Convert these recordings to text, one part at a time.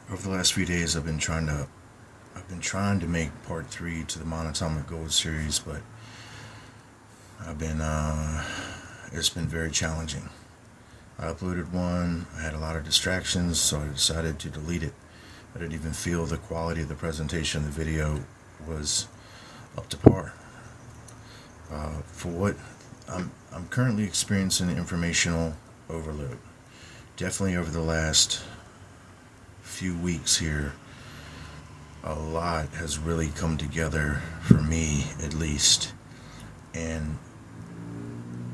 over the last few days, I've been trying to make part three to the Monatomic Gold series, but I've been, it's been very challenging. I uploaded one, I had a lot of distractions, so I decided to delete it. I didn't even feel the quality of the presentation of the video was up to par. For what I'm currently experiencing informational overload. Definitely over the last few weeks here, a lot has really come together for me, at least, and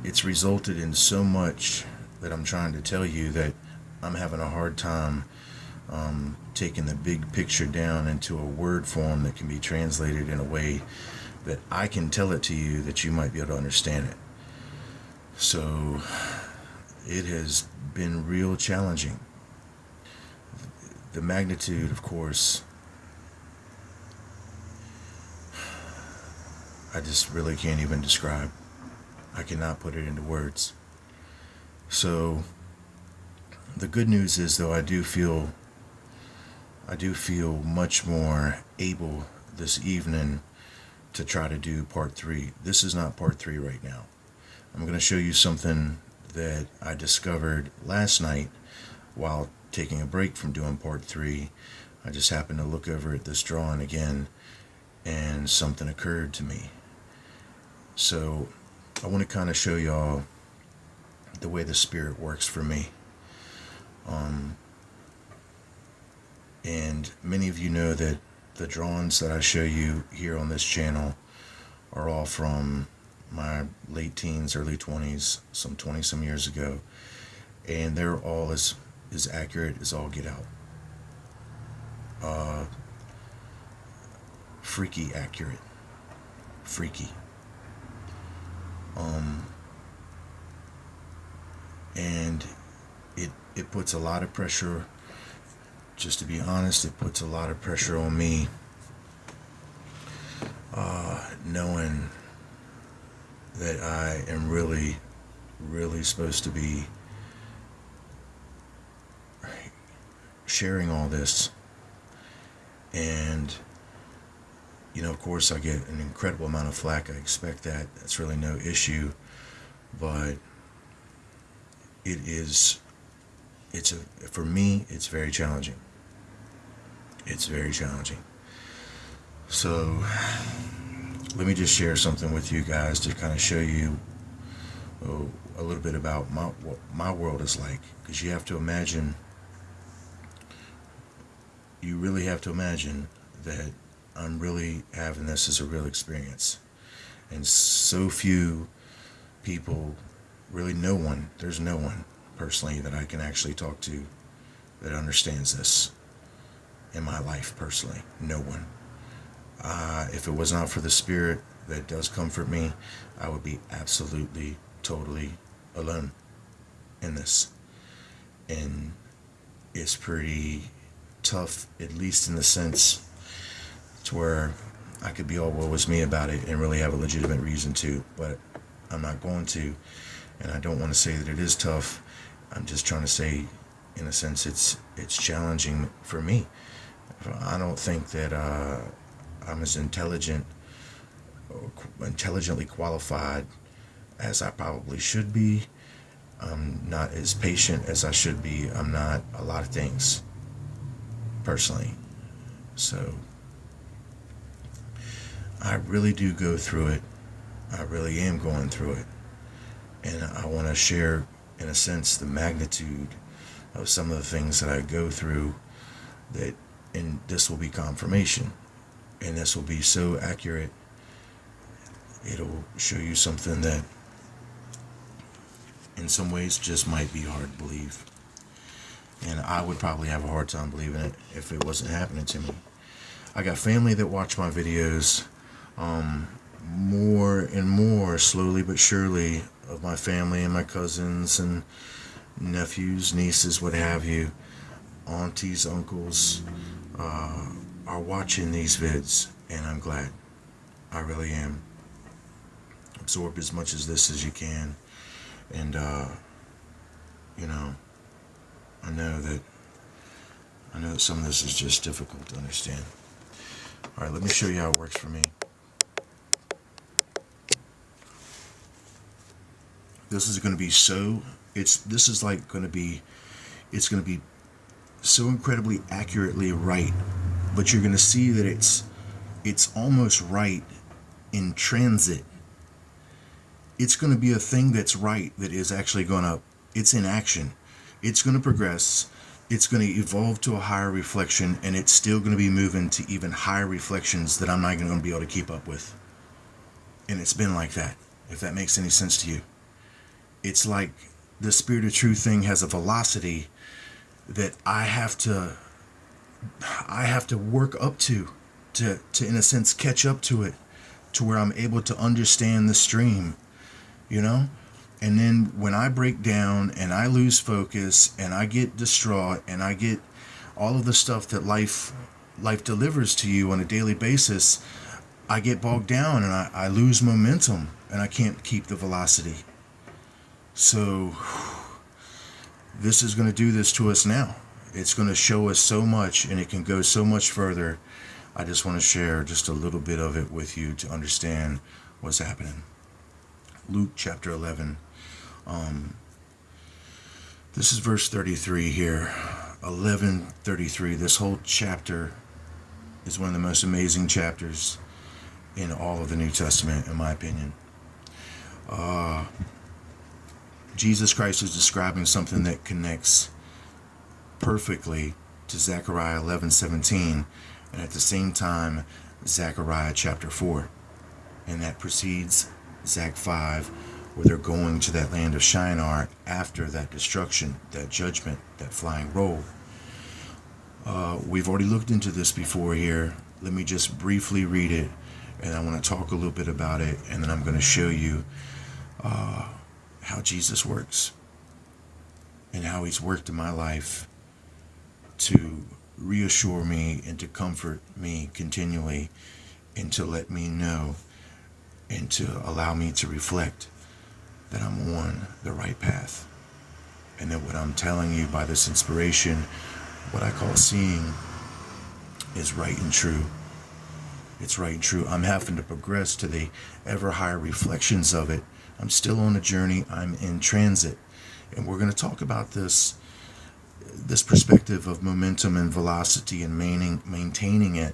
it's resulted in so much that I'm trying to tell you that I'm having a hard time taking the big picture down into a word form that can be translated in a way that I can tell it to you that you might be able to understand it. So it has been real challenging. The magnitude, of course, I just really can't even describe. I cannot put it into words. So the good news is, though, I do feel much more able this evening to try to do part three. This is not part three right now. I'm going to show you something that I discovered last night while taking a break from doing part three. I just happened to look over at this drawing again, and something occurred to me. So I want to kind of show y'all the way the spirit works for me. And many of you know that the drawings that I show you here on this channel are all from my late teens, early 20s, some 20 some years ago, and they're all as accurate as all get out. Freaky accurate. Freaky. And it puts a lot of pressure, just to be honest, it puts a lot of pressure on me, knowing that I am really, really supposed to be sharing all this. And, of course, I get an incredible amount of flack. I expect that. That's really no issue. But for me, it's very challenging. It's very challenging. So let me just share something with you guys to kind of show you a little bit about what my world is like. Because you really have to imagine that I'm really having this as a real experience. And so few people, really no one, there's no one personally that I can actually talk to that understands this in my life personally. No one. If it was not for the spirit that does comfort me, I would be absolutely, totally alone in this. And it's pretty tough, at least in the sense to where I could be all woe is me about it and really have a legitimate reason to, but I'm not going to. And I don't want to say that it is tough. I'm just trying to say, in a sense, it's challenging for me. I don't think that I'm as intelligently qualified as I probably should be. I'm not as patient as I should be. I'm not a lot of things, personally. So I really do go through it. I really am going through it. And I want to share, in a sense, the magnitude of some of the things that I go through, and this will be confirmation. And this will be so accurate, it'll show you something that in some ways just might be hard to believe. And I would probably have a hard time believing it if it wasn't happening to me. I got family that watch my videos, more and more, slowly but surely, of my family and my cousins and nephews, nieces, what have you, aunties, uncles, are watching these vids, and I'm glad. I really am. Absorb as much of this as you can, and I know that some of this is just difficult to understand. All right, let me show you how it works for me. This is going to be so this is like going to be it's going to be so incredibly accurately right, but you're going to see that it's almost right in transit. It's going to be a thing that's right that is actually it's in action. It's going to progress. It's going to evolve to a higher reflection, and it's still going to be moving to even higher reflections that I'm not going to be able to keep up with. And it's been like that, if that makes any sense to you. It's like the Spirit of Truth thing has a velocity that I have to work up to in a sense catch up to it, to where I'm able to understand the stream, you know? And then when I break down and I lose focus and I get distraught and I get all of the stuff that life delivers to you on a daily basis, I get bogged down and I lose momentum and I can't keep the velocity. So this is going to do this to us now. It's going to show us so much, and it can go so much further. I just want to share just a little bit of it with you to understand what's happening. Luke chapter 11. This is verse 33 here. 11:33. This whole chapter is one of the most amazing chapters in all of the New Testament, in my opinion. Jesus Christ is describing something that connects perfectly to Zechariah 11:17, and at the same time Zechariah chapter 4, and that precedes Zach 5, where they're going to that land of Shinar after that destruction, that judgment, that flying roll. We've already looked into this before here. Let me just briefly read it, and I want to talk a little bit about it, and then I'm going to show you how Jesus works and how he's worked in my life to reassure me and to comfort me continually, and to let me know and to allow me to reflect that I'm on the right path, and that what I'm telling you by this inspiration, what I call seeing, is right and true. It's right and true. I'm having to progress to the ever higher reflections of it. I'm still on a journey. I'm in transit. And we're going to talk about this perspective of momentum and velocity and maintaining it,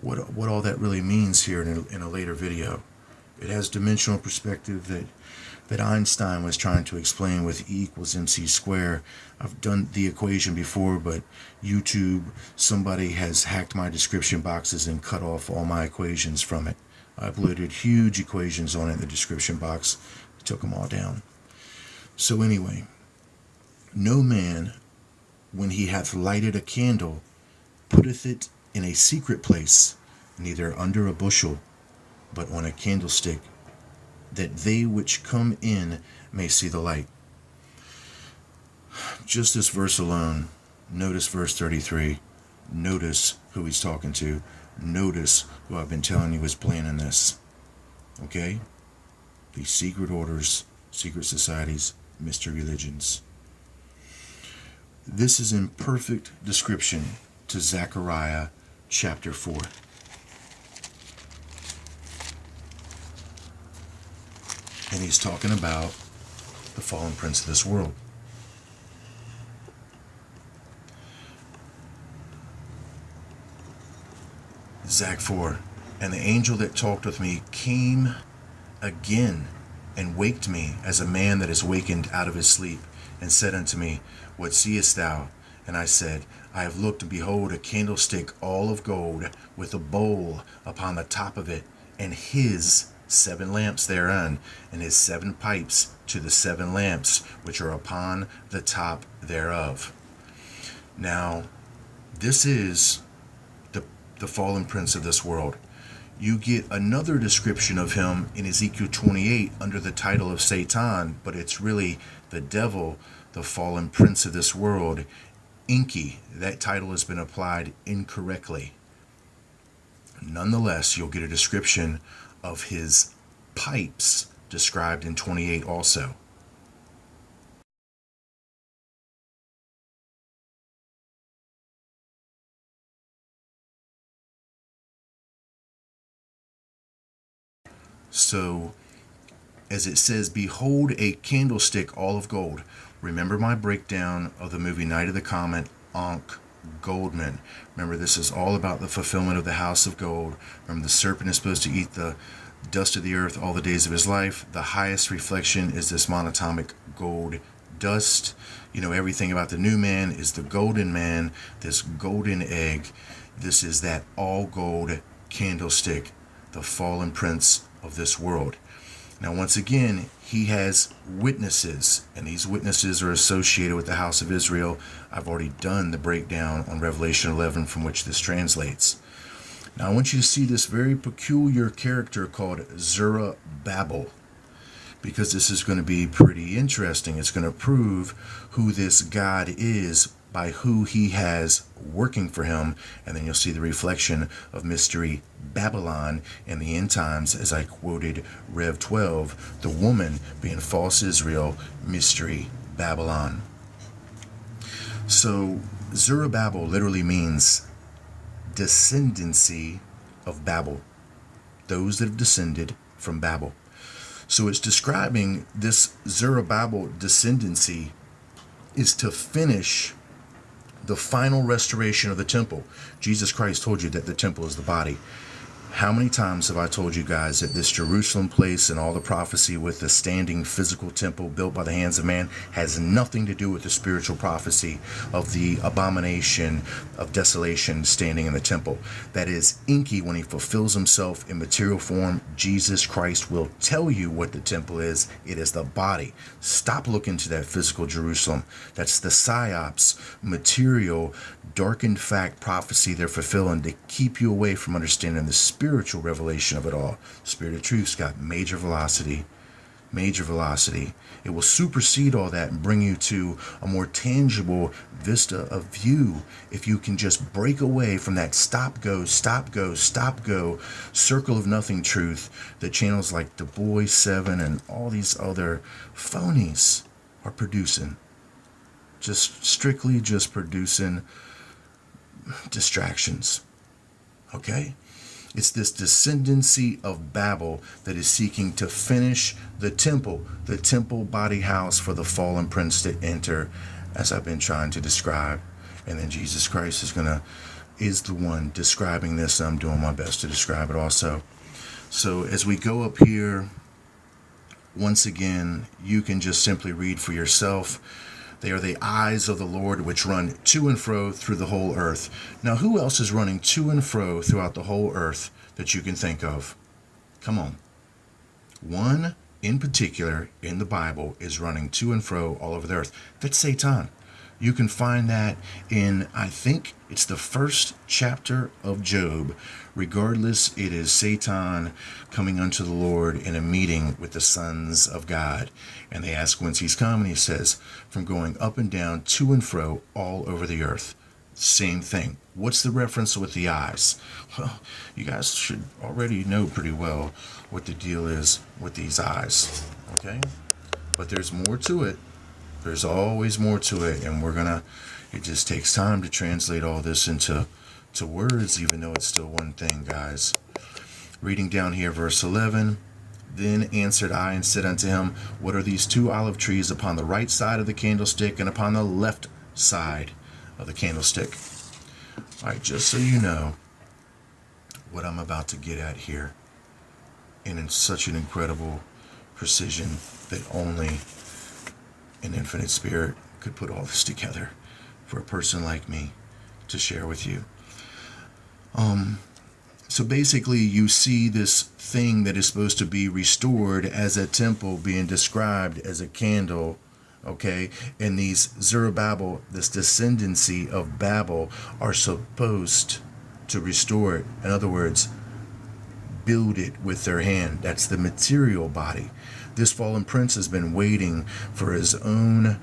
what all that really means here in a later video. It has dimensional perspective that Einstein was trying to explain with E equals MC squared. I've done the equation before, but YouTube, somebody has hacked my description boxes and cut off all my equations from it. I've loaded huge equations on it in the description box, took them all down. So anyway, no man, when he hath lighted a candle, putteth it in a secret place, neither under a bushel, but on a candlestick, that they which come in may see the light. Just this verse alone, notice verse 33. Notice who he's talking to. Notice who I've been telling you is planning this. Okay? These secret orders, secret societies, mystery religions. This is in perfect description to Zechariah chapter 4. And he's talking about the fallen prince of this world. Zach 4. And the angel that talked with me came again and waked me as a man that is wakened out of his sleep, and said unto me, What seest thou? And I said, I have looked, and behold, a candlestick all of gold, with a bowl upon the top of it, and his 7 lamps thereon, and his 7 pipes to the 7 lamps which are upon the top thereof. Now, this is the fallen prince of this world. You get another description of him in Ezekiel 28 under the title of Satan, but it's really the devil, the fallen prince of this world, Enki. That title has been applied incorrectly. Nonetheless, you'll get a description of his pipes described in 28 also. So, as it says, behold a candlestick all of gold. Remember my breakdown of the movie Night of the Comet, Ankh Goldman. Remember, this is all about the fulfillment of the house of gold. Remember, the serpent is supposed to eat the dust of the earth all the days of his life. The highest reflection is this monatomic gold dust. You know, everything about the new man is the golden man, this golden egg. This is that all gold candlestick, the fallen prince of this world. Now, once again, he has witnesses, and these witnesses are associated with the house of Israel. I've already done the breakdown on Revelation 11 from which this translates. Now, I want you to see this very peculiar character called Zerubbabel, because this is going to be pretty interesting. It's going to prove who this God is by who he has working for him. And then you'll see the reflection of Mystery Babylon in the end times, as I quoted Rev 12, the woman being false Israel, Mystery Babylon. So Zerubbabel literally means descendancy of Babel, those that have descended from Babel. So it's describing this Zerubbabel descendancy is to finish the final restoration of the temple. Jesus Christ told you that the temple is the body. How many times have I told you guys that this Jerusalem place and all the prophecy with the standing physical temple built by the hands of man has nothing to do with the spiritual prophecy of the abomination of desolation standing in the temple? That is, Enki, when he fulfills himself in material form, Jesus Christ will tell you what the temple is. It is the body. Stop looking to that physical Jerusalem. That's the psyops, material, darkened fact prophecy they're fulfilling to keep you away from understanding the spiritual revelation of it all. Spirit of Truth's got major velocity. Major velocity. It will supersede all that and bring you to a more tangible vista of view if you can just break away from that stop go circle of nothing truth that channels like Du Bois 7 and all these other phonies are producing. Strictly producing distractions. Okay? It's this descendancy of Babel that is seeking to finish the temple body house for the fallen prince to enter, as I've been trying to describe. And then Jesus Christ is the one describing this, and I'm doing my best to describe it also. So as we go up here, once again, you can just simply read for yourself. They are the eyes of the Lord which run to and fro through the whole earth. Now, who else is running to and fro throughout the whole earth that you can think of? Come on. One in particular in the Bible is running to and fro all over the earth. That's Satan. You can find that in, I think it's the first chapter of Job. Regardless, it is Satan coming unto the Lord in a meeting with the sons of God. And they ask whence he's come, and he says, from going up and down, to and fro, all over the earth. Same thing. What's the reference with the eyes? Well, you guys should already know pretty well what the deal is with these eyes. Okay? But there's more to it. There's always more to it, and it just takes time to translate all this into words, even though it's still one thing, guys. Reading down here, verse 11, then answered I and said unto him, what are these two olive trees upon the right side of the candlestick and upon the left side of the candlestick? All right, just so you know what I'm about to get at here, and in such an incredible precision that only an infinite spirit could put all this together for a person like me to share with you. So basically you see this thing that is supposed to be restored as a temple being described as a candle, okay? And these Zerubbabel, this descendancy of Babel, are supposed to restore it. In other words, build it with their hand. That's the material body. This fallen prince has been waiting for his own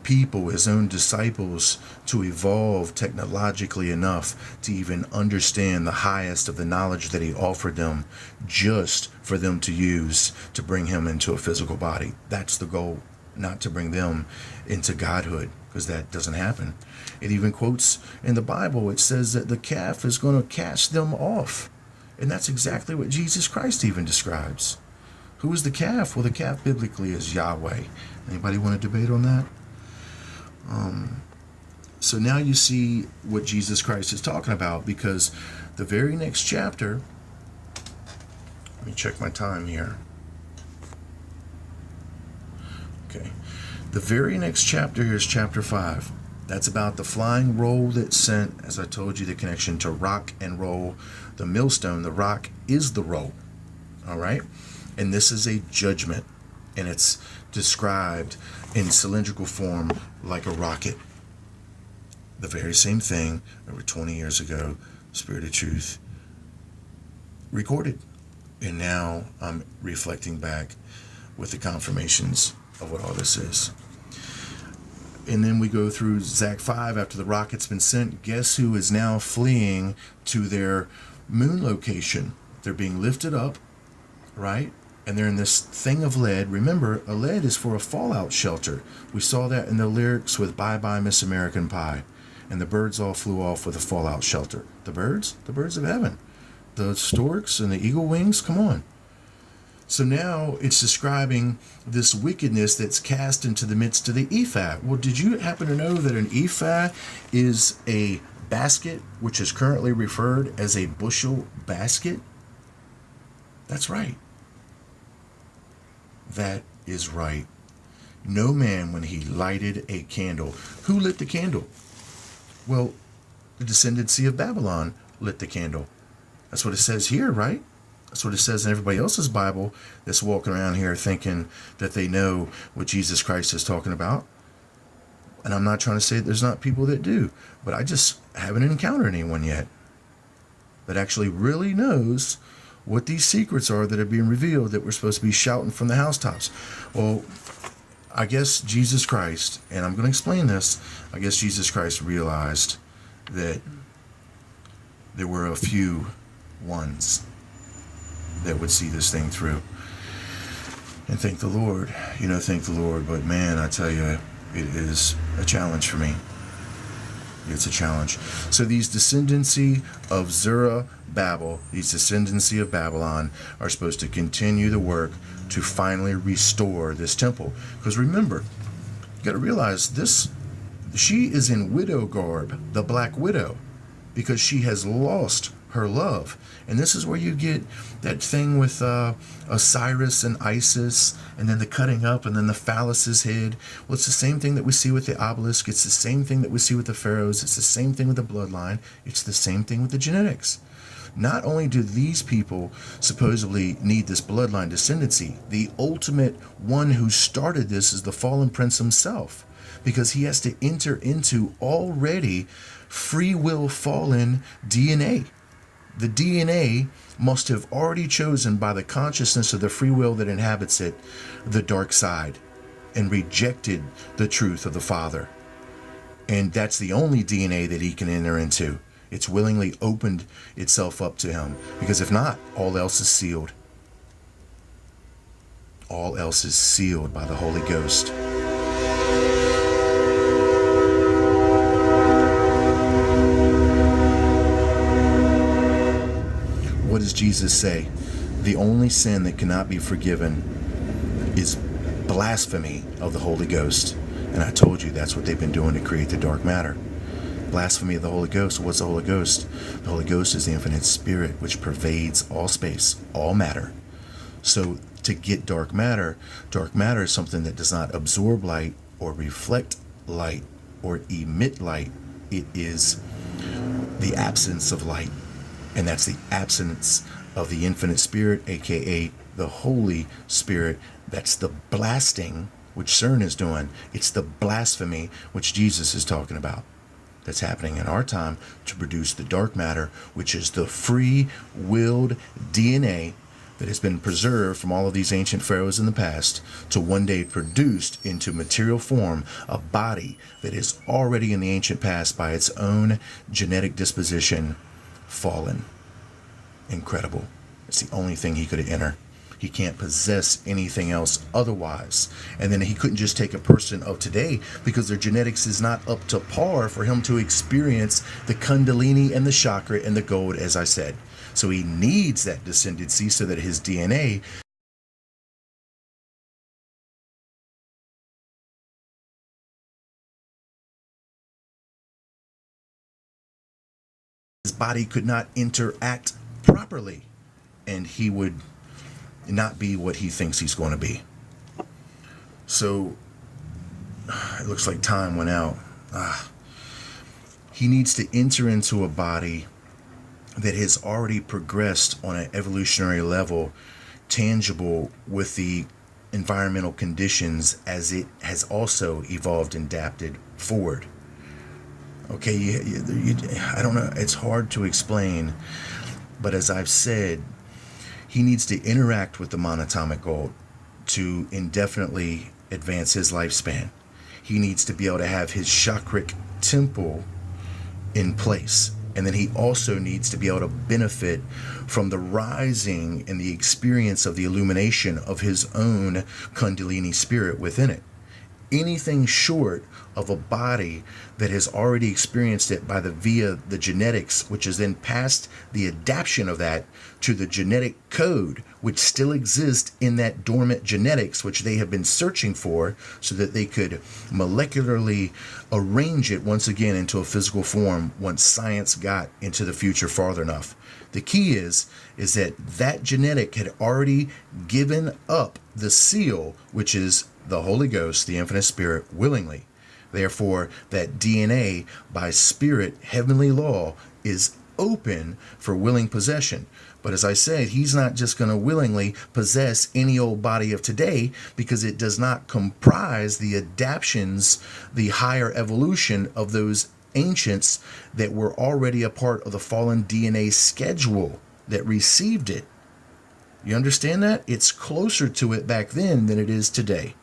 people, his own disciples, to evolve technologically enough to even understand the highest of the knowledge that he offered them, just for them to use to bring him into a physical body. That's the goal, not to bring them into godhood, because that doesn't happen. It even quotes in the Bible, it says that the calf is going to cast them off. And that's exactly what Jesus Christ even describes. Who is the calf? Well, the calf biblically is Yahweh. Anybody want to debate on that? So now you see what Jesus Christ is talking about, because the very next chapter, let me check my time here. Okay. The very next chapter here is chapter 5. That's about the flying roll that sent, as I told you, the connection to rock and roll. The millstone, the rock is the roll. All right? And this is a judgment. And it's described in cylindrical form like a rocket. The very same thing over 20 years ago, Spirit of Truth recorded. And now I'm reflecting back with the confirmations of what all this is. And then we go through Zach 5 after the rocket's been sent. Guess who is now fleeing to their moon location? They're being lifted up, right? And they're in this thing of lead. Remember, a lead is for a fallout shelter. We saw that in the lyrics with Bye Bye Miss American Pie. And the birds all flew off with a fallout shelter. The birds of heaven. The storks and the eagle wings, come on. So now it's describing this wickedness that's cast into the midst of the ephah. Well, did you happen to know that an ephah is a basket, which is currently referred as a bushel basket? That's right. That is right. No man, when he lighted a candle. Who lit the candle? Well, the descendancy of Babylon lit the candle. That's what it says here, right? That's what it says in everybody else's Bible that's walking around here thinking that they know what Jesus Christ is talking about. And I'm not trying to say that there's not people that do, but I just haven't encountered anyone yet that actually really knows what these secrets are that are being revealed that we're supposed to be shouting from the housetops. Well, I guess Jesus Christ, and I'm going to explain this, I guess Jesus Christ realized that there were a few ones that would see this thing through. And thank the Lord, thank the Lord. But man, I tell you, it is a challenge for me. It's a challenge. So these descendancy of Zerubbabel, these descendancy of Babylon, are supposed to continue the work to finally restore this temple. Because remember, you got to realize this, she is in widow garb, the Black Widow, because she has lost her love. And this is where you get that thing with Osiris and Isis, and then the cutting up, and then the phallus's head. Well, it's the same thing that we see with the obelisk. It's the same thing that we see with the pharaohs. It's the same thing with the bloodline. It's the same thing with the genetics. Not only do these people supposedly need this bloodline descendancy, the ultimate one who started this is the fallen prince himself, because he has to enter into already free will fallen DNA. The DNA must have already chosen by the consciousness of the free will that inhabits it the dark side and rejected the truth of the Father. And that's the only DNA that he can enter into. It's willingly opened itself up to him, because if not, all else is sealed. All else is sealed by the Holy Ghost. What does Jesus say? The only sin that cannot be forgiven is blasphemy of the Holy Ghost. And I told you that's what they've been doing to create the dark matter. Blasphemy of the Holy Ghost. What's the Holy Ghost? The Holy Ghost is the infinite spirit which pervades all space, all matter. So to get dark matter is something that does not absorb light or reflect light or emit light. It is the absence of light. And that's the absence of the infinite spirit, aka the Holy Spirit. That's the blasting which CERN is doing. It's the blasphemy which Jesus is talking about. That's happening in our time to produce the dark matter, which is the free-willed DNA that has been preserved from all of these ancient pharaohs in the past to one day produced into material form, a body that is already in the ancient past by its own genetic disposition fallen. Incredible. It's the only thing he could enter. He can't possess anything else otherwise. And then he couldn't just take a person of today because their genetics is not up to par for him to experience the Kundalini and the chakra and the gold, as I said. So he needs that descendancy so that his DNA, his body could not interact properly, and he would not be what he thinks he's going to be. So it looks like time went out. He needs to enter into a body that has already progressed on an evolutionary level, tangible with the environmental conditions as it has also evolved and adapted forward. Okay, I don't know, it's hard to explain, but as I've said, he needs to interact with the monatomic gold to indefinitely advance his lifespan. He needs to be able to have his chakric temple in place. And then he also needs to be able to benefit from the rising and the experience of the illumination of his own Kundalini spirit within it. Anything short of a body that has already experienced it via the genetics, which has then passed the adaptation of that to the genetic code, which still exists in that dormant genetics, which they have been searching for so that they could molecularly arrange it once again into a physical form once science got into the future farther enough. The key is that genetic had already given up the seal, which is the Holy Ghost, the infinite spirit, willingly. Therefore, that DNA by spirit, heavenly law, is open for willing possession. But as I said, he's not just going to willingly possess any old body of today, because it does not comprise the adaptions, the higher evolution of those ancients that were already a part of the fallen DNA schedule that received it. You understand that? It's closer to it back then than it is today.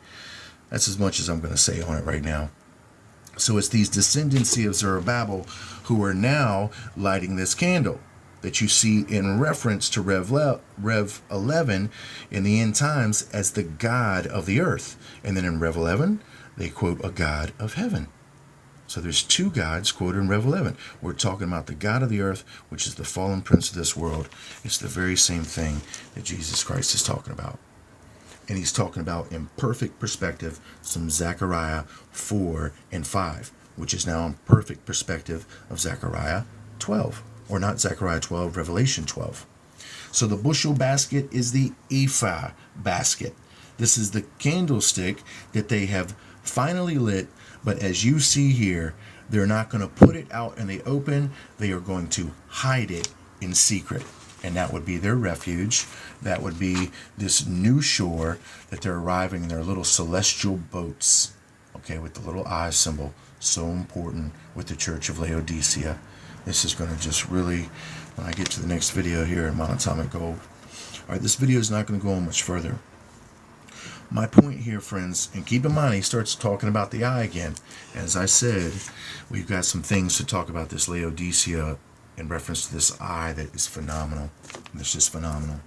That's as much as I'm going to say on it right now. So it's these descendancy of Zerubbabel who are now lighting this candle that you see in reference to Rev 11 in the end times as the God of the earth. And then in Rev 11, they quote a God of heaven. So there's two gods quoted in Rev 11. We're talking about the God of the earth, which is the fallen prince of this world. It's the very same thing that Jesus Christ is talking about. And he's talking about in perfect perspective some Zechariah 4 and 5, which is now in perfect perspective of Zechariah 12. Or not Zechariah 12, Revelation 12. So the bushel basket is the ephah basket. This is the candlestick that they have finally lit, but as you see here, they're not going to put it out in the open. They are going to hide it in secret. And that would be their refuge. That would be this new shore that they're arriving in their little celestial boats, okay, with the little eye symbol. So important with the Church of Laodicea. This is going to just really, when I get to the next video here in Monatomic Gold. All right, this video is not going to go on much further. My point here, friends, and keep in mind, he starts talking about the eye again. As I said, we've got some things to talk about this Laodicea in reference to this eye that is phenomenal. It's just phenomenal.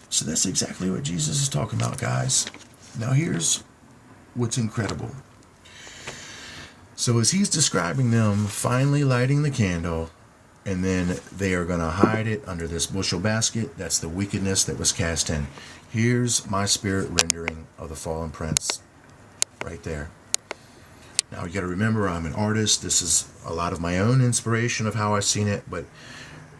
So that's exactly what Jesus is talking about, guys. Now here's what's incredible. So as he's describing them finally lighting the candle, and then they are going to hide it under this bushel basket, that's the wickedness that was cast in. Here's my spirit rendering of the fallen prince right there. Now you got to remember, I'm an artist. This is a lot of my own inspiration of how I've seen it, but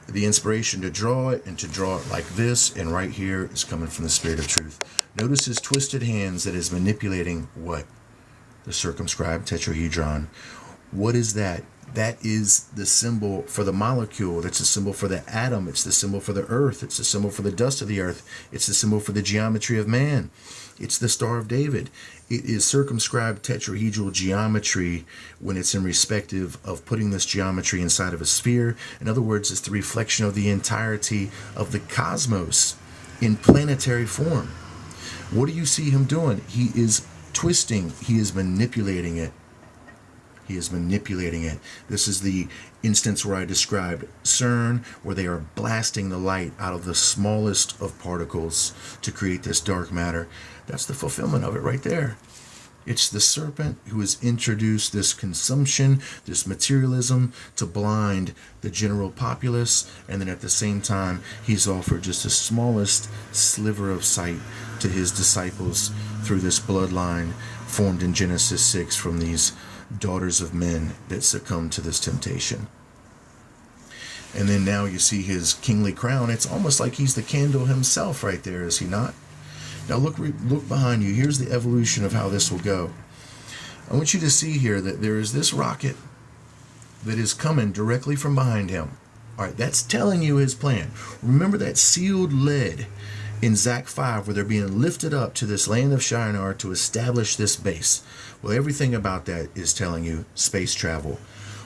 the inspiration to draw it and to draw it like this and right here is coming from the Spirit of Truth. Notice his twisted hands that is manipulating what? The circumscribed tetrahedron. What is that? That is the symbol for the molecule. That's the symbol for the atom. It's the symbol for the earth. It's the symbol for the dust of the earth. It's the symbol for the geometry of man. It's the Star of David. It is circumscribed tetrahedral geometry when it's in respective of putting this geometry inside of a sphere. In other words, it's the reflection of the entirety of the cosmos in planetary form. What do you see him doing? He is twisting. He is manipulating it. He is manipulating it. This is the instance where I described CERN, where they are blasting the light out of the smallest of particles to create this dark matter. That's the fulfillment of it right there. It's the serpent who has introduced this consumption, this materialism to blind the general populace, and then at the same time, he's offered just the smallest sliver of sight to his disciples through this bloodline formed in Genesis 6 from these daughters of men that succumbed to this temptation. And then now you see his kingly crown. It's almost like he's the candle himself right there, is he not? Now look behind you. Here's the evolution of how this will go. I want you to see here that there is this rocket that is coming directly from behind him. All right, that's telling you his plan. Remember that sealed lead in Zach 5 where they're being lifted up to this land of Shinar to establish this base. Well, everything about that is telling you space travel.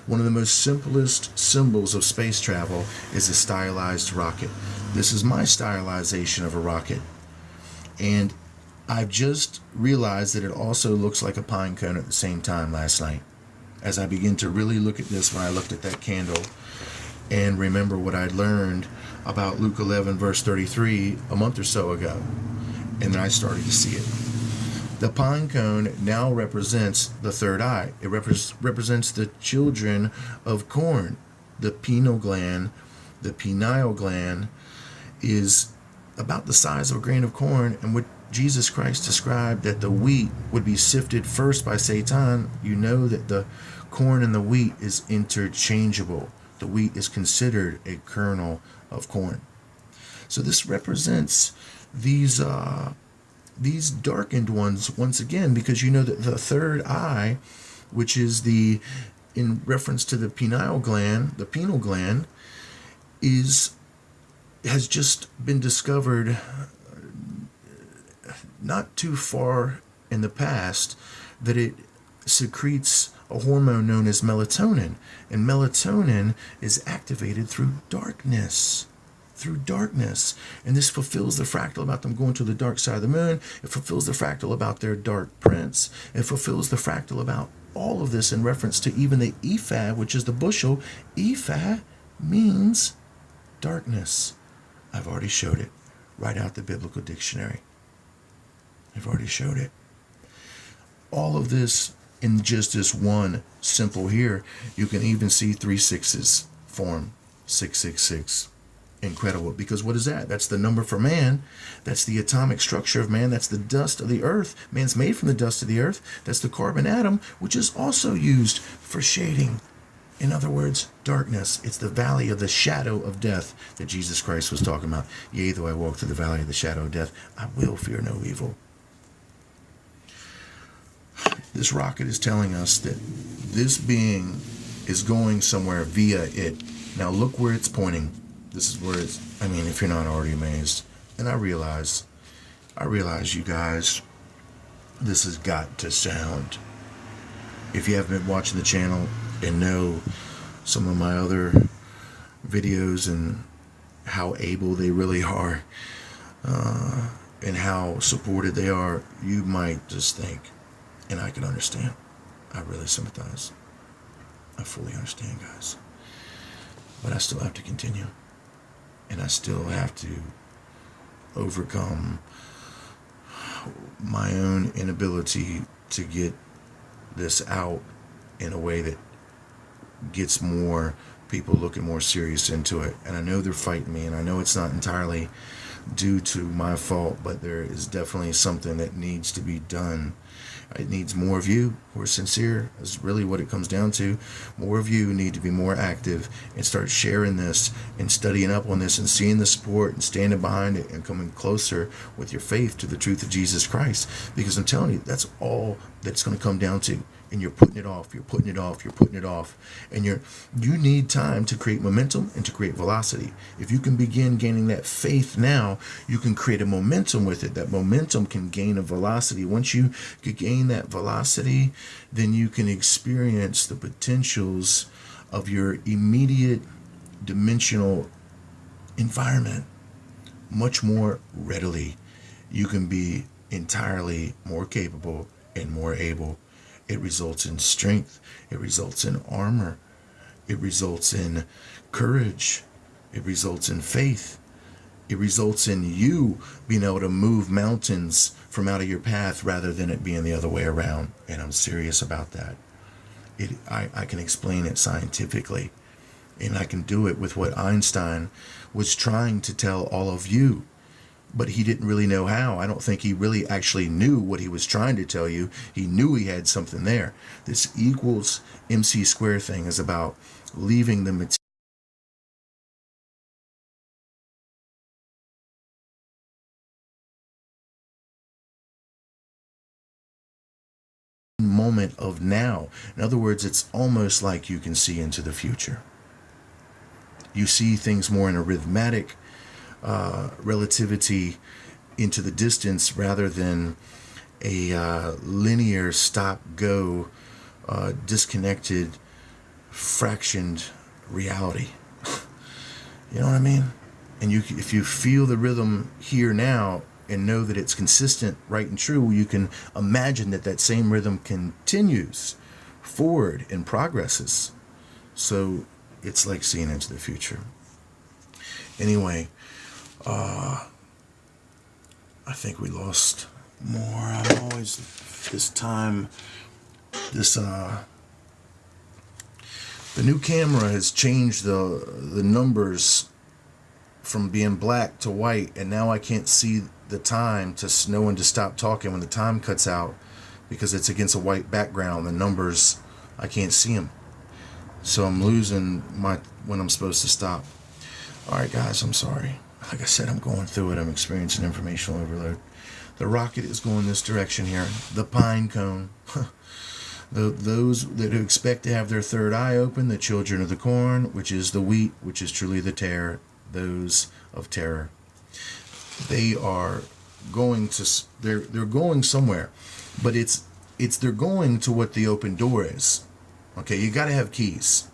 One of the most simplest symbols of space travel is a stylized rocket. This is my stylization of a rocket. And I've just realized that it also looks like a pine cone at the same time last night. As I begin to really look at this when I looked at that candle and remember what I'd learned about Luke 11 verse 33 a month or so ago. And then I started to see it. The pine cone now represents the third eye. It represents the children of corn. The pineal gland is about the size of a grain of corn, and what Jesus Christ described that the wheat would be sifted first by Satan. You know that the corn and the wheat is interchangeable. The wheat is considered a kernel of corn. So this represents these darkened ones once again, because you know that the third eye, which is in reference to the pineal gland, has just been discovered not too far in the past that it secretes a hormone known as melatonin. And melatonin is activated through darkness. And this fulfills the fractal about them going to the dark side of the moon. It fulfills the fractal about their dark prince. It fulfills the fractal about all of this in reference to even the ephah, which is the bushel. Ephah means darkness. I've already showed it right out the biblical dictionary. I've already showed it. All of this in just this one simple here. You can even see 3 6s form 666. Incredible, because what is that? That's the number for man. That's the atomic structure of man. That's the dust of the earth. Man's made from the dust of the earth. That's the carbon atom, which is also used for shading. In other words, darkness. It's the valley of the shadow of death that Jesus Christ was talking about. Yea, though I walk through the valley of the shadow of death, I will fear no evil. This rocket is telling us that this being is going somewhere via it. Now look where it's pointing. This is where it's, if you're not already amazed. And I realize you guys, this has got to sound. If you haven't been watching the channel and know some of my other videos and how able they really are, and how supported they are, you might just think, and I can understand. I really sympathize. I fully understand, guys. But I still have to continue. And I still have to overcome my own inability to get this out in a way that gets more people looking more serious into it. And I know they're fighting me, and I know it's not entirely due to my fault, but there is definitely something that needs to be done. It needs more of you who are sincere. Is really what it comes down to. More of you need to be more active and start sharing this and studying up on this and seeing the support and standing behind it and coming closer with your faith to the truth of Jesus Christ. Because I'm telling you, that's all that's going to come down to. And you're putting it off, and you need time to create momentum and to create velocity. If you can begin gaining that faith now, you can create a momentum with it. That momentum can gain a velocity. Once you gain that velocity, then you can experience the potentials of your immediate dimensional environment much more readily. You can be entirely more capable and more able. It results in strength. It results in armor. It results in courage. It results in faith. It results in you being able to move mountains from out of your path rather than it being the other way around. And I'm serious about that. I can explain it scientifically. And I can do it with what Einstein was trying to tell all of you. But he didn't really know how. I don't think he really actually knew what he was trying to tell you. He knew he had something there. This equals MC square thing is about leaving the material moment of now. In other words, it's almost like you can see into the future. You see things more in a rhythmic relativity into the distance rather than a linear stop-go, disconnected, fractioned reality. You know what I mean? And if you feel the rhythm here now and know that it's consistent, right and true, you can imagine that that same rhythm continues forward and progresses. So it's like seeing into the future. Anyway, I think we lost more. I'm always the new camera has changed the numbers from being black to white, and now I can't see the time to know when to stop talking when the time cuts out because it's against a white background. The numbers, I can't see them. So I'm losing when I'm supposed to stop. All right, guys, I'm sorry. Like I said, I'm going through it. I'm experiencing informational overload. The rocket is going this direction here. The pine cone. Those that expect to have their third eye open, the children of the corn, which is the wheat, which is truly the terror, those of terror. They are going to, they're going somewhere, but they're going to what the open door is. Okay, you got to have keys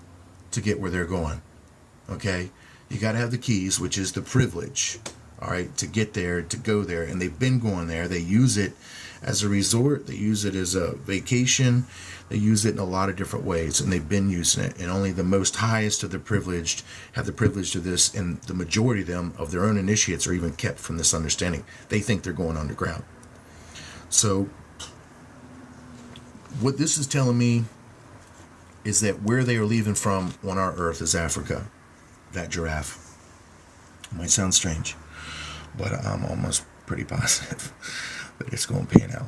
to get where they're going. Okay, you got to have the keys, which is the privilege. All right, to get there, to go there, and they've been going there. They use it as a resort. They use it as a vacation. They use it in a lot of different ways, and they've been using it. And only the most highest of the privileged have the privilege of this, and the majority of them, of their own initiates, are even kept from this understanding. They think they're going underground. So what this is telling me is that where they are leaving from on our earth is Africa. That giraffe. It might sound strange, but I'm almost pretty positive that it's going to pan out.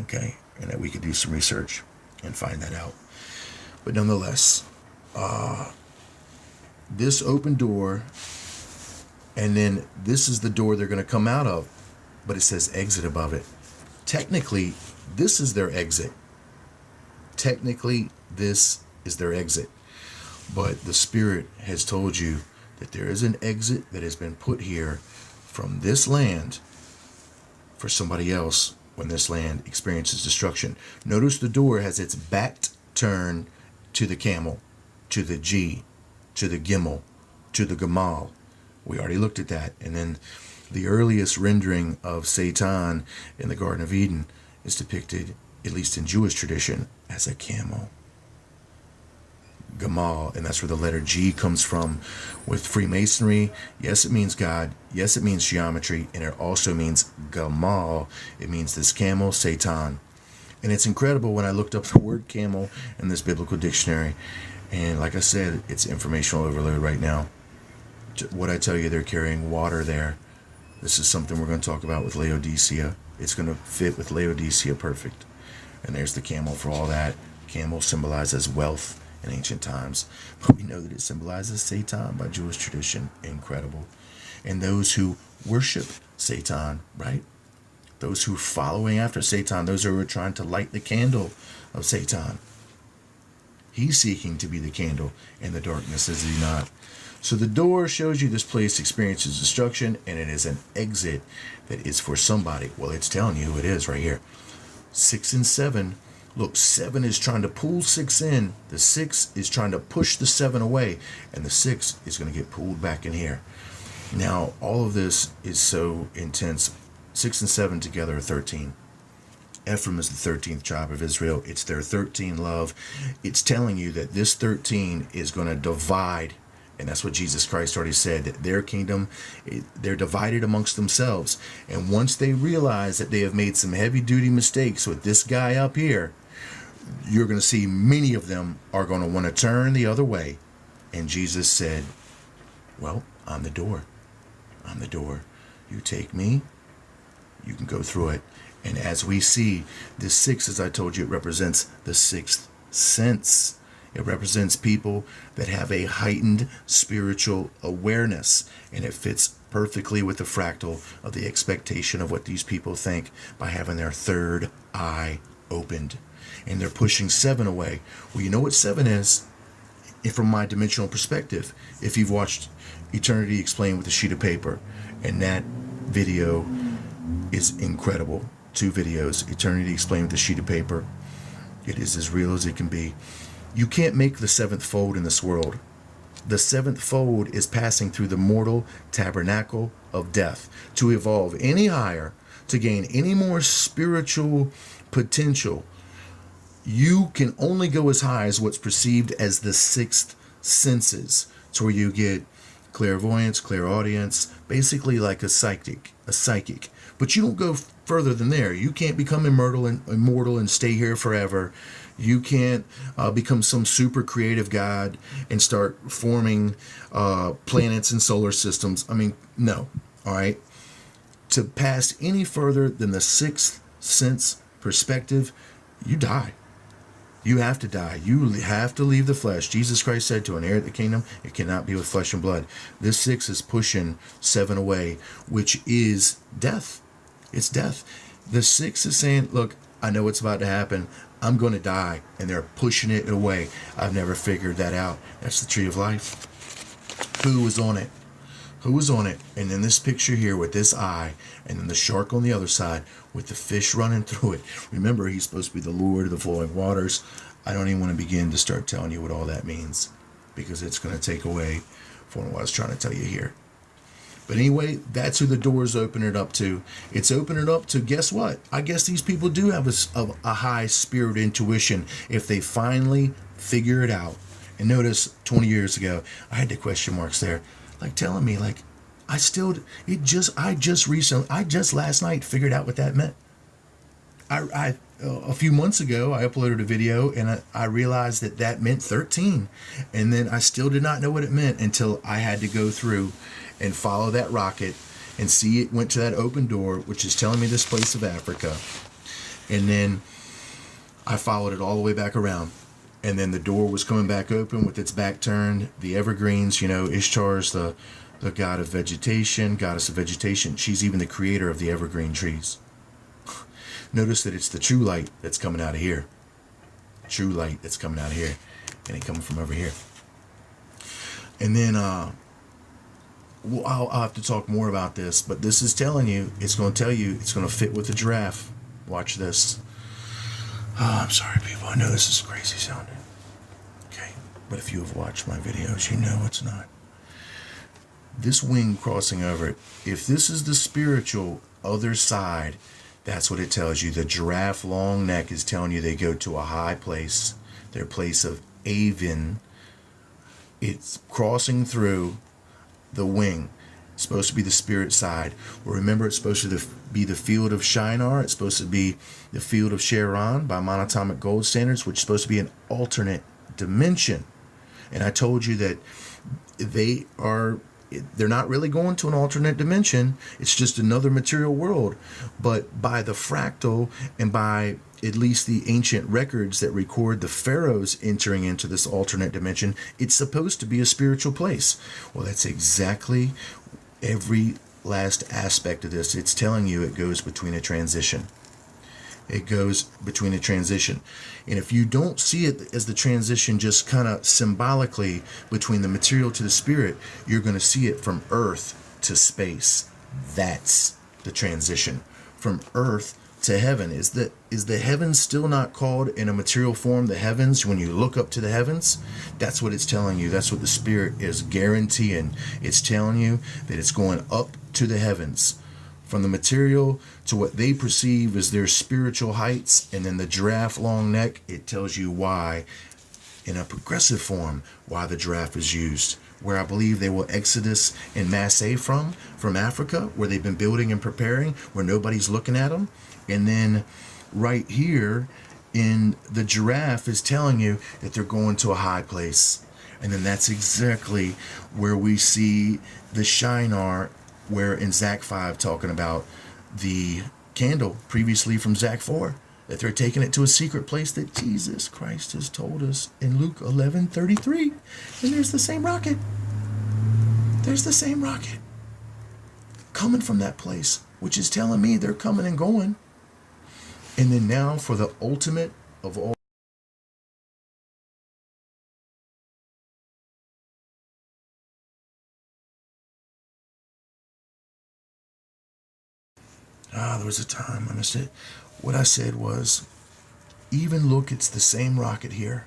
Okay? And that we could do some research and find that out. But nonetheless, this open door, and then this is the door they're going to come out of, but it says exit above it. Technically, this is their exit. Technically, this is their exit. But the Spirit has told you that there is an exit that has been put here from this land for somebody else when this land experiences destruction. Notice the door has its back turned to the camel, to the G, to the Gimel, to the Gamal. We already looked at that. And then the earliest rendering of Satan in the Garden of Eden is depicted, at least in Jewish tradition, as a camel. Gamal, and that's where the letter G comes from. With Freemasonry, yes, it means God, yes, it means geometry, and it also means Gamal. It means this camel, Satan. And it's incredible when I looked up the word camel in this biblical dictionary, and like I said, it's informational overload right now. What I tell you, they're carrying water there. This is something we're going to talk about with Laodicea. It's going to fit with Laodicea perfect. And there's the camel for all that. Camel symbolizes wealth in ancient times, but we know that it symbolizes Satan by Jewish tradition. Incredible. And those who worship Satan, right? Those who are following after Satan, those who are trying to light the candle of Satan. He's seeking to be the candle in the darkness, is he not? So the door shows you this place experiences destruction, and it is an exit that is for somebody. Well, it's telling you who it is right here. 6 and 7. Look, 7 is trying to pull 6 in. The 6 is trying to push the 7 away. And the 6 is going to get pulled back in here. Now, all of this is so intense. 6 and 7 together are 13. Ephraim is the 13th tribe of Israel. It's their 13 love. It's telling you that this 13 is going to divide And that's what Jesus Christ already said, that their kingdom, they're divided amongst themselves. And once they realize that they have made some heavy duty mistakes with this guy up here, you're going to see many of them are going to want to turn the other way. And Jesus said, well, I'm the door. I'm the door. You take me, you can go through it. And as we see, this 6, as I told you, it represents the 6th sense. It represents people that have a heightened spiritual awareness, and it fits perfectly with the fractal of the expectation of what these people think by having their third eye opened. And they're pushing 7 away. Well, you know what 7 is? And from my dimensional perspective, if you've watched Eternity Explained with a sheet of paper, and that video is incredible. 2 videos, Eternity Explained with a sheet of paper. It is as real as it can be. You can't make the 7th fold in this world. The 7th fold is passing through the mortal tabernacle of death to evolve any higher, to gain any more spiritual potential. You can only go as high as what's perceived as the 6th senses. It's where you get clairvoyance, clairaudience, basically like a psychic. But you don't go further than there. You can't become immortal and stay here forever. You can't become some super creative god and start forming planets and solar systems. I mean, no. All right. To pass any further than the 6th sense perspective, you die. You have to die. You have to leave the flesh. Jesus Christ said to inherit the kingdom, it cannot be with flesh and blood. This 6 is pushing 7 away, which is death. It's death. The 6 is saying, look, I know what's about to happen. I'm going to die. And they're pushing it away. I've never figured that out. That's the tree of life. Who was on it? Who was on it? And in this picture here with this eye, and then the shark on the other side with the fish running through it. Remember, he's supposed to be the Lord of the flowing waters. I don't even want to begin to start telling you what all that means, because it's going to take away from what I was trying to tell you here. But anyway, that's who the door's opening it up to. It's opening it up to, guess what? I guess these people do have a high spirit intuition if they finally figure it out. And notice 20 years ago, I had the question marks there, like telling me, like, I just last night figured out what that meant. A few months ago, I uploaded a video and I realized that meant 13. And then I still did not know what it meant until I had to go through and follow that rocket and see it went to that open door, which is telling me this place of Africa. And then I followed it all the way back around. And then the door was coming back open with its back turned. The evergreens, Ishtar's the god of vegetation, goddess of vegetation. She's even the creator of the evergreen trees. Notice that it's the true light that's coming out of here. True light that's coming out of here. And it coming from over here. And then I'll have to talk more about this, but this is telling you, it's going to tell you, it's going to fit with the giraffe. Watch this. Oh, I'm sorry, people. I know this is crazy sounding. Okay. But if you have watched my videos, you know it's not. This wing crossing over it, if this is the spiritual other side, that's what it tells you. The giraffe long neck is telling you they go to a high place, their place of Avon. It's crossing through the wing. It's supposed to be the spirit side. Well, remember, it's supposed to be the field of Shinar. It's supposed to be the field of Charon by monatomic gold standards, which is supposed to be an alternate dimension. And I told you that they're not really going to an alternate dimension. It's just another material world. But by the fractal and by at least the ancient records that record the pharaohs entering into this alternate dimension, it's supposed to be a spiritual place. Well, that's exactly every last aspect of this. It's telling you it goes between a transition. It goes between a transition. And if you don't see it as the transition just kind of symbolically between the material to the spirit, you're going to see it from earth to space. That's the transition. From earth to heaven. Is the heavens still not called in a material form the heavens? When you look up to the heavens, that's what it's telling you. That's what the spirit is guaranteeing. It's telling you that it's going up to the heavens, from the material to what they perceive as their spiritual heights. And then the giraffe long neck, it tells you why, in a progressive form, why the giraffe is used. where I believe they will exodus in masse from Africa, where they've been building and preparing, where nobody's looking at them. And then right here in the giraffe is telling you that they're going to a high place. And then that's exactly where we see the Shinar, where in Zach 5 talking about the candle previously from Zach 4, that they're taking it to a secret place that Jesus Christ has told us in Luke 11:33. And there's the same rocket. There's the same rocket coming from that place, which is telling me they're coming and going. And then now for the ultimate of all. There was a time I missed it. What I said was, even look, it's the same rocket here.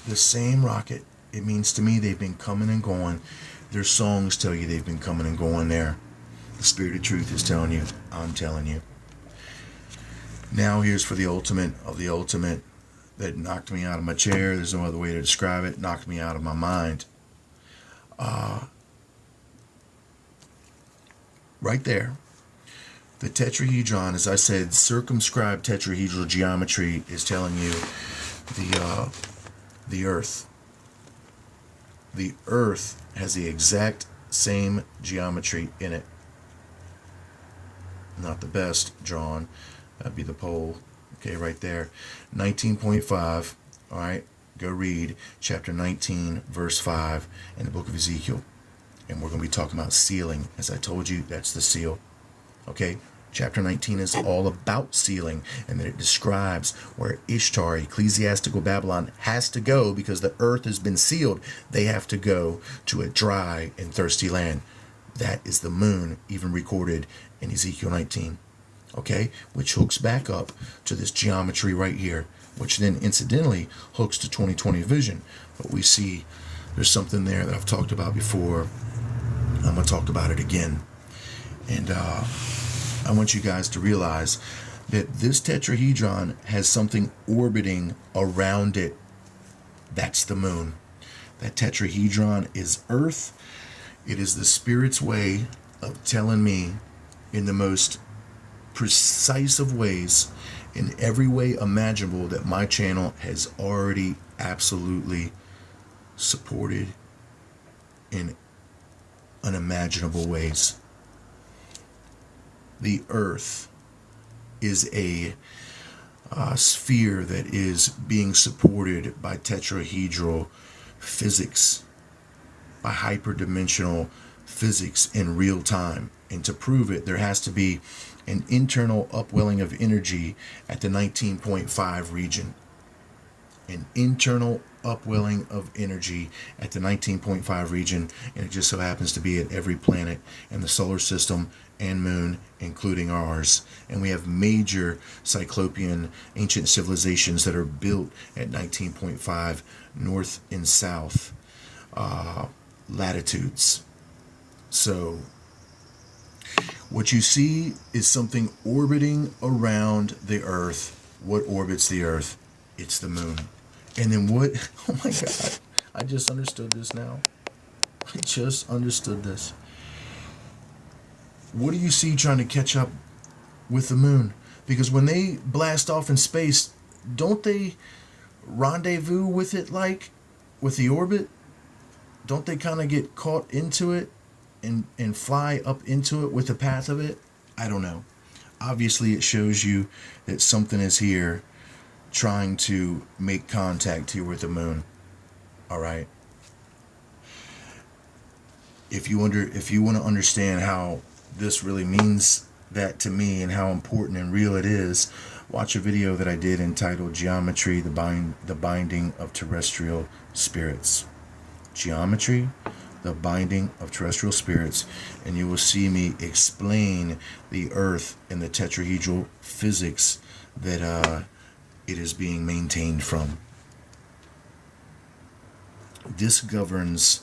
The same rocket. It means to me they've been coming and going. Their songs tell you they've been coming and going there. The Spirit of Truth is telling you, I'm telling you. Now here's for the ultimate of the ultimate that knocked me out of my chair. There's no other way to describe it. Knocked me out of my mind. Right there. The tetrahedron, as I said, circumscribed tetrahedral geometry is telling you the Earth. The Earth has the exact same geometry in it. Not the best drawn. That'd be the pole. Okay, right there. 19.5. All right, go read chapter 19, verse 5 in the book of Ezekiel. And we're going to be talking about sealing. As I told you, that's the seal. Okay, chapter 19 is all about sealing, and then it describes where Ishtar, ecclesiastical Babylon, has to go because the earth has been sealed. They have to go to a dry and thirsty land. That is the moon, even recorded in Ezekiel 19. Okay, which hooks back up to this geometry right here, which then incidentally hooks to 2020 vision. But we see there's something there that I've talked about before. I'm going to talk about it again. And I want you guys to realize that this tetrahedron has something orbiting around it. That's the moon. That tetrahedron is Earth. It is the Spirit's way of telling me in the most precise of ways, in every way imaginable, that my channel has already absolutely supported in unimaginable ways. The Earth is a sphere that is being supported by tetrahedral physics, by hyperdimensional physics in real time. And to prove it, there has to be an internal upwelling of energy at the 19.5 region. An internal upwelling of energy at the 19.5 region, and it just so happens to be at every planet in the solar system and moon, including ours. And we have major Cyclopean ancient civilizations that are built at 19.5 north and south latitudes. So what you see is something orbiting around the Earth. What orbits the Earth? It's the moon. And then what? Oh my God. I just understood this now. I just understood this. What do you see trying to catch up with the moon? Because when they blast off in space, don't they rendezvous with it, like with the orbit? Don't they kind of get caught into it and fly up into it with the path of it? I don't know. Obviously, it shows you that something is here trying to make contact here with the moon. All right. If you want to understand how this really means that to me and how important and real it is, watch a video that I did entitled Geometry, the Binding of Terrestrial Spirits. Geometry, the Binding of Terrestrial Spirits, and you will see me explain the Earth and the tetrahedral physics that it is being maintained from. This governs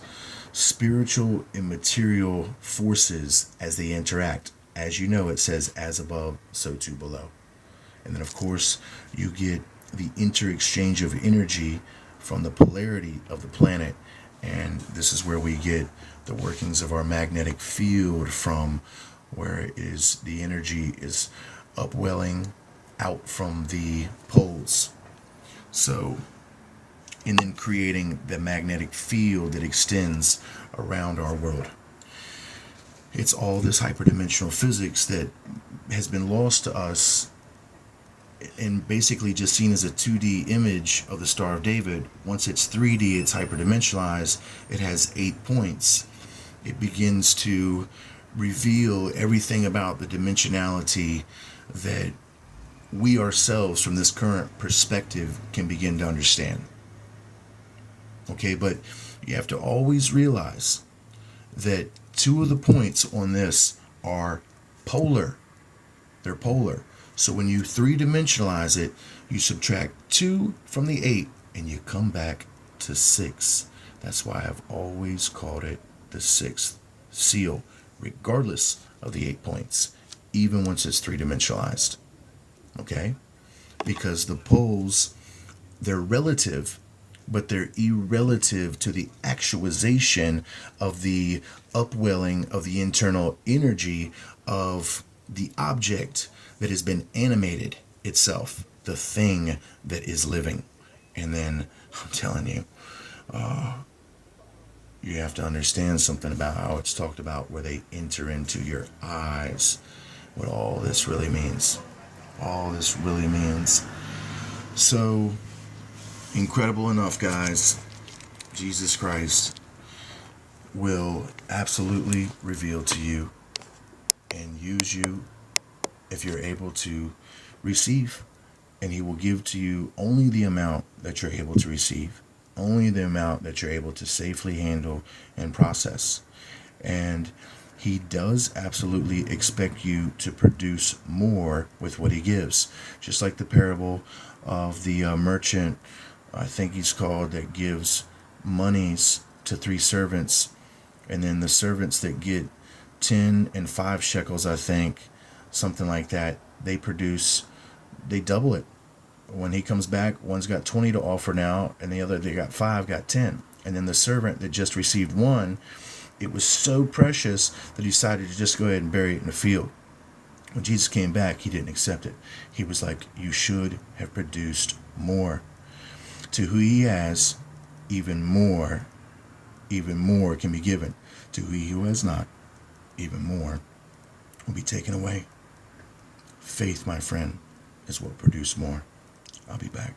spiritual and material forces as they interact. As you know, it says, as above, so too below. And then, of course, you get the inter-exchange of energy from the polarity of the planet And this is where we get the workings of our magnetic field from, where it is the energy is upwelling out from the poles. So, and then creating the magnetic field that extends around our world. It's all this hyperdimensional physics that has been lost to us and basically just seen as a 2D image of the Star of David. Once it's 3D, it's hyperdimensionalized. It has 8 points. It begins to reveal everything about the dimensionality that we ourselves, from this current perspective, can begin to understand. Okay, but you have to always realize that 2 of the points on this are polar. They're polar. So when you 3-dimensionalize it, you subtract 2 from the 8 and you come back to 6. That's why I've always called it the 6th seal, regardless of the 8 points, even once it's 3-dimensionalized. Okay? Because the poles, they're relative, but they're irrelative to the actualization of the upwelling of the internal energy of the object that has been animated itself, the thing that is living. And then, I'm telling you, you have to understand something about how it's talked about where they enter into your eyes, what all this really means. All this really means. So, incredible enough, guys, Jesus Christ will absolutely reveal to you and use you if you're able to receive. And he will give to you only the amount that you're able to receive, only the amount that you're able to safely handle and process. And he does absolutely expect you to produce more with what he gives. Just like the parable of the merchant, I think he's called, that gives monies to 3 servants. And then the servants that get 10 and 5 shekels, I think, something like that, they double it. When he comes back, one's got 20 to offer now, and the other, they got 5, got 10. And then the servant that just received 1, it was so precious that he decided to just go ahead and bury it in the field. When Jesus came back, he didn't accept it. He was like, you should have produced more. To who he has, even more can be given. To he who has not, even more will be taken away. Faith, my friend, is what produced more. I'll be back.